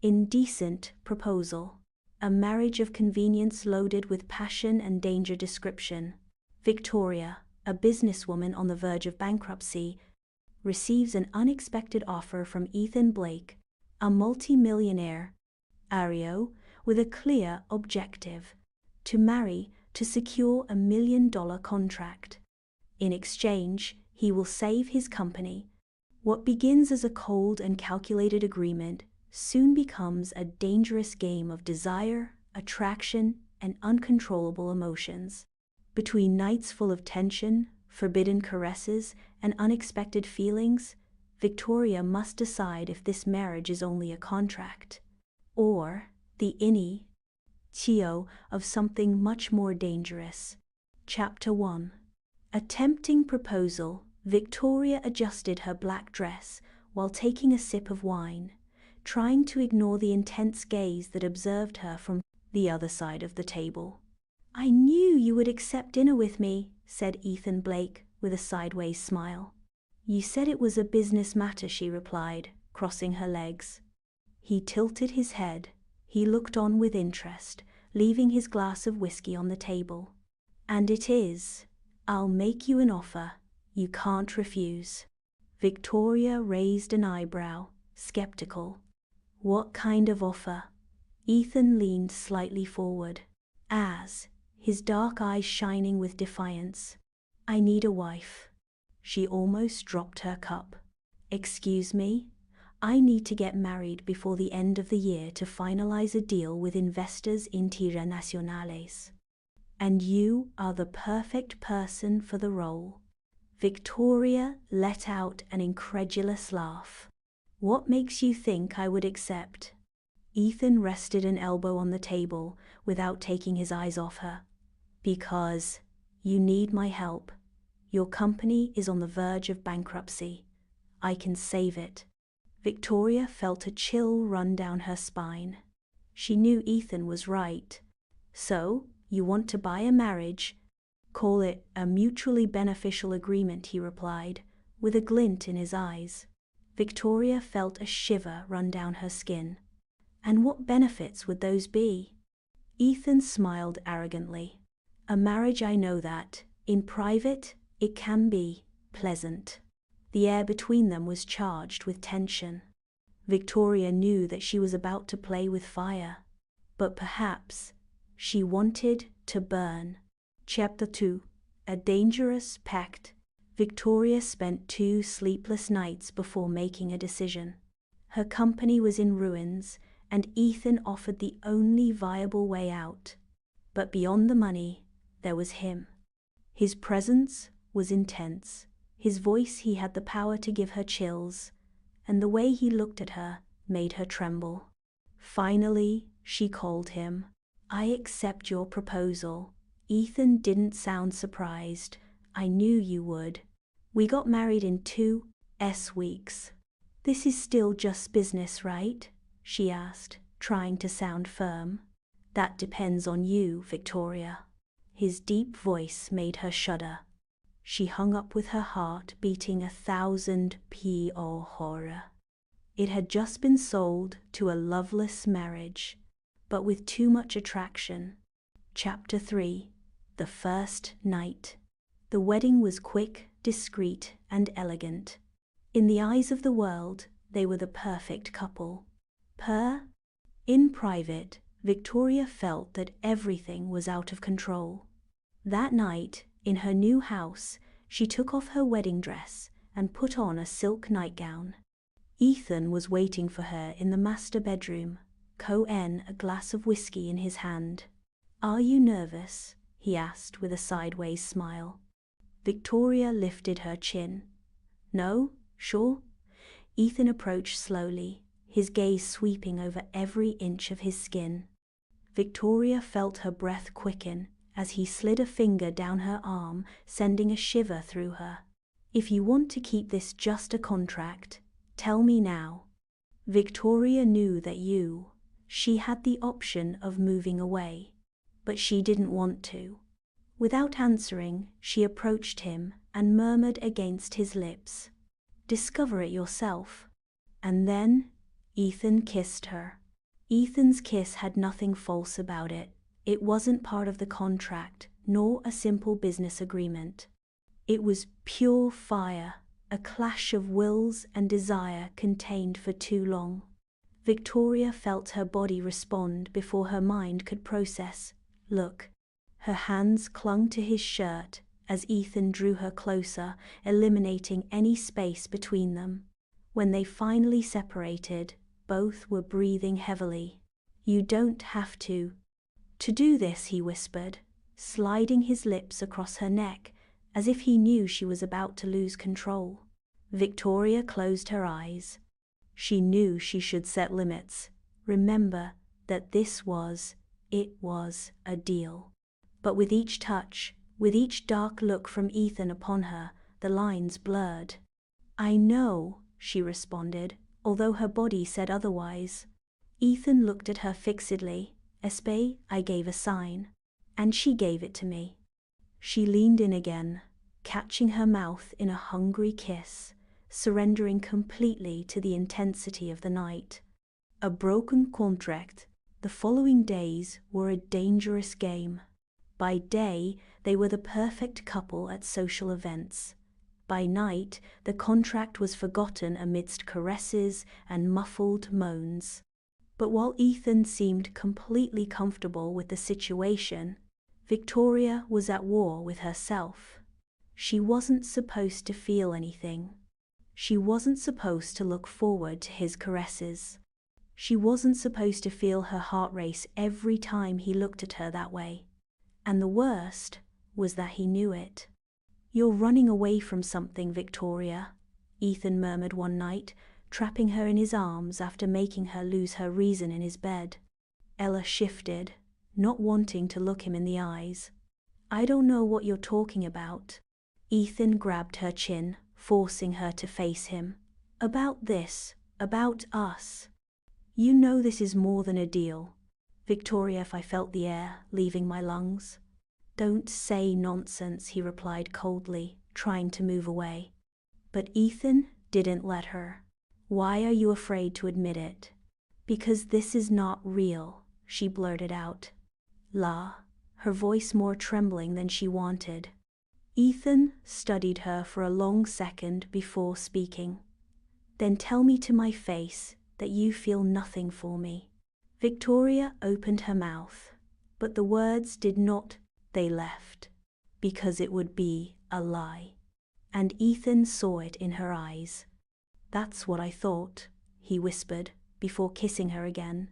Indecent Proposal. A marriage of convenience loaded with passion and danger. Description. Victoria, a businesswoman on the verge of bankruptcy, receives an unexpected offer from Ethan Blake, a multimillionaire, with a clear objective: to marry to secure a $1 million contract. In exchange, he will save his company. What begins as a cold and calculated agreement soon becomes a dangerous game of desire, attraction, and uncontrollable emotions. Between nights full of tension, forbidden caresses, and unexpected feelings, Victoria must decide if this marriage is only a contract, or the initial of something much more dangerous. Chapter 1. A tempting proposal. Victoria adjusted her black dress while taking a sip of wine, trying to ignore the intense gaze that observed her from the other side of the table. "I knew you would accept dinner with me," said Ethan Blake with a sideways smile. "You said it was a business matter," she replied, crossing her legs. He tilted his head. He looked on with interest, leaving his glass of whiskey on the table. "And it is. I'll make you an offer you can't refuse." Victoria raised an eyebrow, skeptical. "What kind of offer?" Ethan leaned slightly forward, his dark eyes shining with defiance. "I need a wife." She almost dropped her cup. "Excuse me? I need to get married before the end of the year to finalize a deal with investors internationales. And you are the perfect person for the role." Victoria let out an incredulous laugh. "What makes you think I would accept?" Ethan rested an elbow on the table without taking his eyes off her. "Because you need my help. Your company is on the verge of bankruptcy. I can save it." Victoria felt a chill run down her spine. She knew Ethan was right. "So, you want to buy a marriage?" "Call it a mutually beneficial agreement," he replied, with a glint in his eyes. Victoria felt a shiver run down her skin. "And what benefits would those be?" Ethan smiled arrogantly. "A marriage, I know that. In private, it can be pleasant." The air between them was charged with tension. Victoria knew that she was about to play with fire, but perhaps she wanted to burn. Chapter 2. A Dangerous Pact. Victoria spent 2 sleepless nights before making a decision. Her company was in ruins, and Ethan offered the only viable way out. But beyond the money, there was him. His presence was intense. His voice, he had the power to give her chills, and the way he looked at her made her tremble. Finally, she called him. "I accept your proposal." Ethan didn't sound surprised. "I knew you would. We got married in 2 weeks. This is still just business, right?" she asked, trying to sound firm. "That depends on you, Victoria." His deep voice made her shudder. She hung up with her heart beating 1,000 horror. It had just been sold to a loveless marriage, but with too much attraction. Chapter 3. The First Night. The wedding was quick, discreet, and elegant. In the eyes of the world, they were the perfect couple. In private, Victoria felt that everything was out of control. That night, in her new house, she took off her wedding dress and put on a silk nightgown. Ethan was waiting for her in the master bedroom, a glass of whiskey in his hand. "Are you nervous?" he asked with a sideways smile. Victoria lifted her chin. "No, sure." Ethan approached slowly, his gaze sweeping over every inch of his skin. Victoria felt her breath quicken as he slid a finger down her arm, sending a shiver through her. "If you want to keep this just a contract, tell me now." Victoria knew that she had the option of moving away, but she didn't want to. Without answering, she approached him and murmured against his lips, "Discover it yourself." And then Ethan kissed her. Ethan's kiss had nothing false about it. It wasn't part of the contract, nor a simple business agreement. It was pure fire, a clash of wills and desire contained for too long. Victoria felt her body respond before her mind could process. Look. Her hands clung to his shirt as Ethan drew her closer, eliminating any space between them. When they finally separated, both were breathing heavily. You don't have to do this, he whispered, sliding his lips across her neck, as if he knew she was about to lose control. Victoria closed her eyes. She knew she should set limits. Remember that it was a deal. But with each touch, with each dark look from Ethan upon her, the lines blurred. I know, she responded, although her body said otherwise. Ethan looked at her fixedly. Espe, I gave a sign. And she gave it to me. She leaned in again, catching her mouth in a hungry kiss, surrendering completely to the intensity of the night. A broken contract. The following days were a dangerous game. By day, they were the perfect couple at social events. By night, the contract was forgotten amidst caresses and muffled moans. But while Ethan seemed completely comfortable with the situation, Victoria was at war with herself. She wasn't supposed to feel anything. She wasn't supposed to look forward to his caresses. She wasn't supposed to feel her heart race every time he looked at her that way. And the worst was that he knew it. You're running away from something, Victoria, Ethan murmured one night, trapping her in his arms after making her lose her reason in his bed. Ella shifted, not wanting to look him in the eyes. I don't know what you're talking about. Ethan grabbed her chin, forcing her to face him. About this, about us. You know this is more than a deal. Victoria, if I felt the air leaving my lungs. Don't say nonsense, he replied coldly, trying to move away. But Ethan didn't let her. Why are you afraid to admit it? Because this is not real, she blurted out. Her voice more trembling than she wanted. Ethan studied her for a long second before speaking. Then tell me to my face that you feel nothing for me. Victoria opened her mouth, but the words did not. They left, because it would be a lie. And Ethan saw it in her eyes. That's what I thought, he whispered, before kissing her again,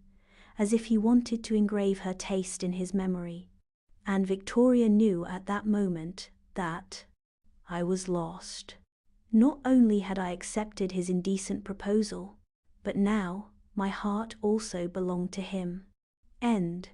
as if he wanted to engrave her taste in his memory. And Victoria knew at that moment that I was lost. Not only had I accepted his indecent proposal, but now my heart also belonged to him. End.